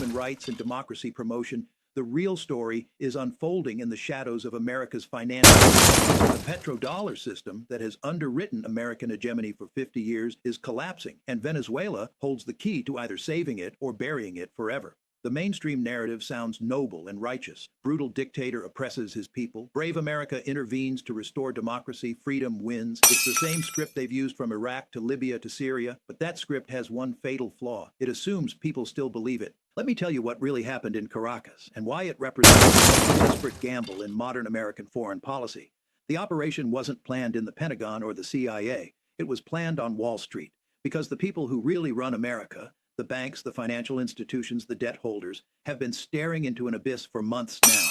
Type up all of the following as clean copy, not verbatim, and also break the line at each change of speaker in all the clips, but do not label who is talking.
human rights and democracy promotion, the real story is unfolding in the shadows of America's financial system. The petrodollar system that has underwritten American hegemony for 50 years is collapsing, and Venezuela holds the key to either saving it or burying it forever. The mainstream narrative sounds noble and righteous. Brutal dictator oppresses his people. Brave America intervenes to restore democracy. Freedom wins. It's the same script they've used from Iraq to Libya to Syria, but that script has one fatal flaw. It assumes people still believe it. Let me tell you what really happened in Caracas and why it represents the most desperate gamble in modern American foreign policy. The operation wasn't planned in the Pentagon or the CIA. It was planned on Wall Street, because the people who really run America, the banks, the financial institutions, the debt holders, have been staring into an abyss for months now.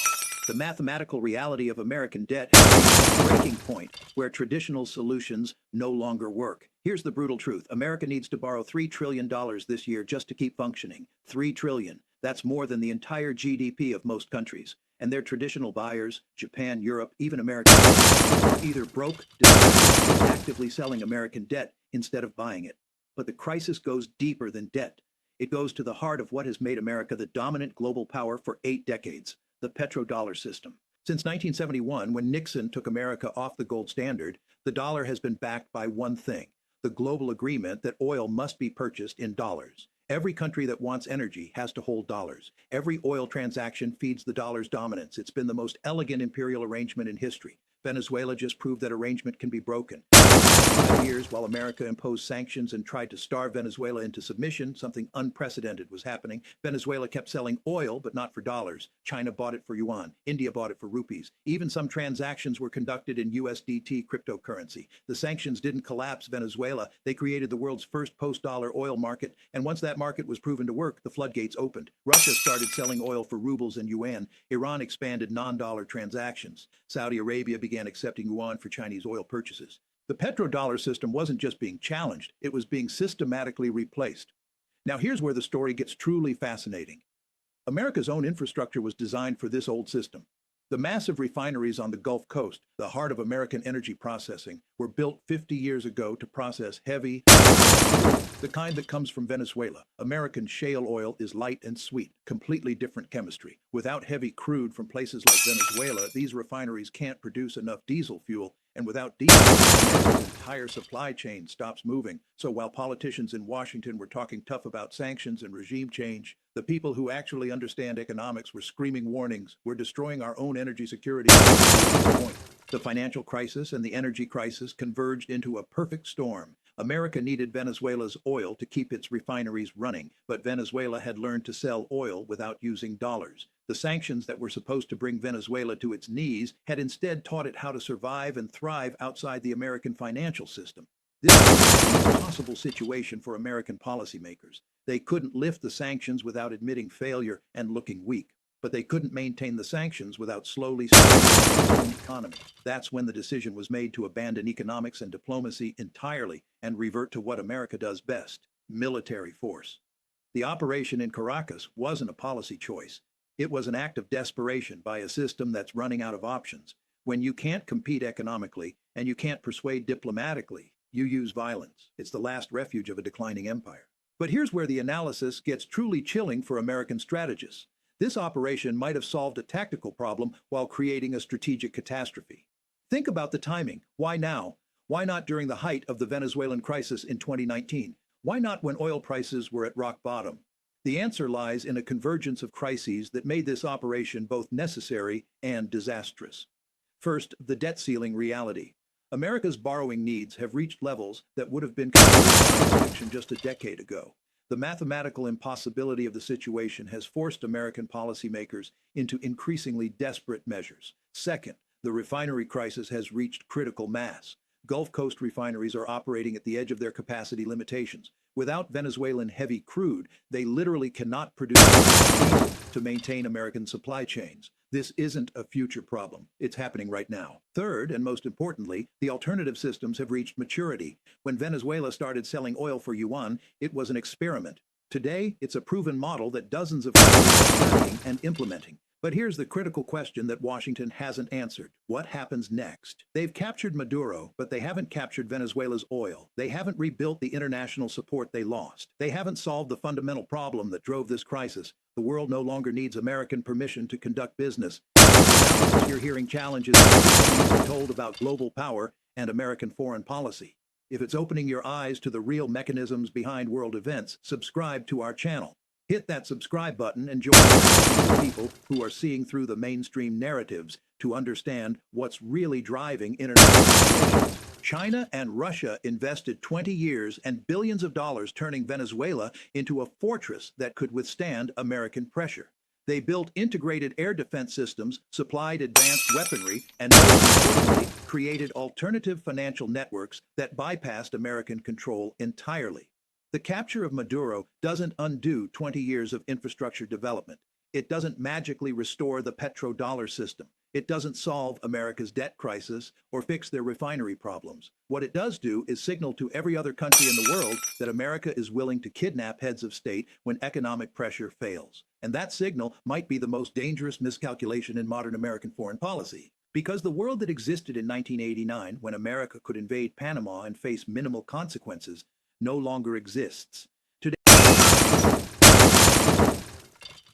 The mathematical reality of American debt has reached a breaking point where traditional solutions no longer work. Here's the brutal truth. America needs to borrow $3 trillion this year just to keep functioning. $3 trillion. That's more than the entire GDP of most countries. And their traditional buyers, Japan, Europe, even America, are either broke, distressed, or actively selling American debt instead of buying it. But the crisis goes deeper than debt. It goes to the heart of what has made America the dominant global power for 8 decades, the petrodollar system. Since 1971, when Nixon took America off the gold standard, the dollar has been backed by one thing: the global agreement that oil must be purchased in dollars. Every country that wants energy has to hold dollars. Every oil transaction feeds the dollar's dominance. It's been the most elegant imperial arrangement in history. Venezuela just proved that arrangement can be broken. For 5 years, while America imposed sanctions and tried to starve Venezuela into submission, something unprecedented was happening. Venezuela kept selling oil, but not for dollars. China bought it for yuan. India bought it for rupees. Even some transactions were conducted in USDT cryptocurrency. The sanctions didn't collapse Venezuela. They created the world's first post-dollar oil market, and once that market was proven to work, the floodgates opened. Russia started selling oil for rubles and yuan. Iran expanded non-dollar transactions. Saudi Arabia began accepting yuan for Chinese oil purchases. The petrodollar system wasn't just being challenged, it was being systematically replaced. Now here's where the story gets truly fascinating. America's own infrastructure was designed for this old system. The massive refineries on the Gulf Coast, the heart of American energy processing, were built 50 years ago to process heavy, the kind that comes from Venezuela. American shale oil is light and sweet, completely different chemistry. Without heavy crude from places like Venezuela, these refineries can't produce enough diesel fuel, and without diesel, America's entire supply chain stops moving. So while politicians in Washington were talking tough about sanctions and regime change, the people who actually understand economics were screaming warnings. We're destroying our own energy security. The financial crisis and the energy crisis converged into a perfect storm. America needed Venezuela's oil to keep its refineries running, but Venezuela had learned to sell oil without using dollars. The sanctions that were supposed to bring Venezuela to its knees had instead taught it how to survive and thrive outside the American financial system. This was an impossible situation for American policymakers. They couldn't lift the sanctions without admitting failure and looking weak, but they couldn't maintain the sanctions without slowly strangling their own economy. That's when the decision was made to abandon economics and diplomacy entirely and revert to what America does best: military force. The operation in Caracas wasn't a policy choice. It was an act of desperation by a system that's running out of options. When you can't compete economically and you can't persuade diplomatically, you use violence. It's the last refuge of a declining empire. But here's where the analysis gets truly chilling for American strategists. This operation might have solved a tactical problem while creating a strategic catastrophe. Think about the timing. Why now? Why not during the height of the Venezuelan crisis in 2019? Why not when oil prices were at rock bottom? The answer lies in a convergence of crises that made this operation both necessary and disastrous. First, the debt ceiling reality. America's borrowing needs have reached levels that would have been considered science fiction just a decade ago. The mathematical impossibility of the situation has forced American policymakers into increasingly desperate measures. Second, the refinery crisis has reached critical mass. Gulf Coast refineries are operating at the edge of their capacity limitations. Without Venezuelan heavy crude, they literally cannot produce diesel to maintain American supply chains. This isn't a future problem. It's happening right now. Third, and most importantly, the alternative systems have reached maturity. When Venezuela started selling oil for yuan, it was an experiment. Today, it's a proven model that dozens of countries are studying and implementing. But here's the critical question that Washington hasn't answered. What happens next? They've captured Maduro, but they haven't captured Venezuela's oil. They haven't rebuilt the international support they lost. They haven't solved the fundamental problem that drove this crisis. The world no longer needs American permission to conduct business. You're hearing challenges told about global power and American foreign policy. If it's opening your eyes to the real mechanisms behind world events, subscribe to our channel. Hit that subscribe button and join people who are seeing through the mainstream narratives to understand what's really driving international relations. China and Russia invested 20 years and billions of dollars turning Venezuela into a fortress that could withstand American pressure. They built integrated air defense systems, supplied advanced weaponry, and most importantly, created alternative financial networks that bypassed American control entirely. The capture of Maduro doesn't undo 20 years of infrastructure development. It doesn't magically restore the petrodollar system. It doesn't solve America's debt crisis or fix their refinery problems. What it does do is signal to every other country in the world that America is willing to kidnap heads of state when economic pressure fails. And that signal might be the most dangerous miscalculation in modern American foreign policy. Because the world that existed in 1989, when America could invade Panama and face minimal consequences, no longer exists.